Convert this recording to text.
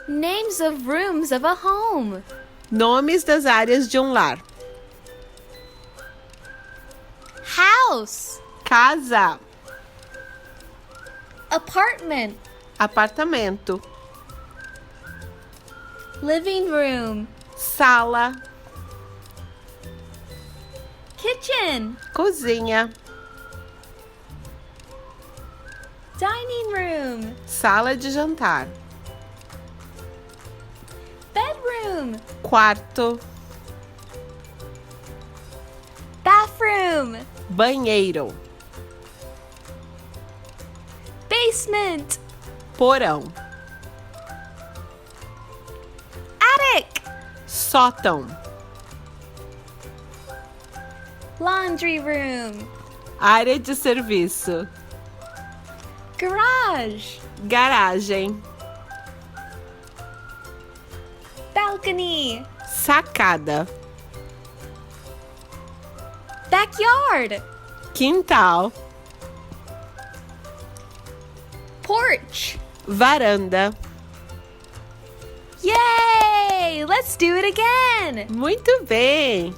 Names of rooms of a home. Nomes das áreas de um lar. House. Casa, Apartment. apartamento, Living room. sala, Kitchen. cozinha, Dining room. sala de jantar, Bedroom. quarto, Bathroom. banheiro, Basement. porão, Attic. sótão, Laundry room. área de serviço, Garage. garagem, Balcony. sacada, Backyard. quintal, Porch. varanda. Yay! Let's do it again! Muito bem!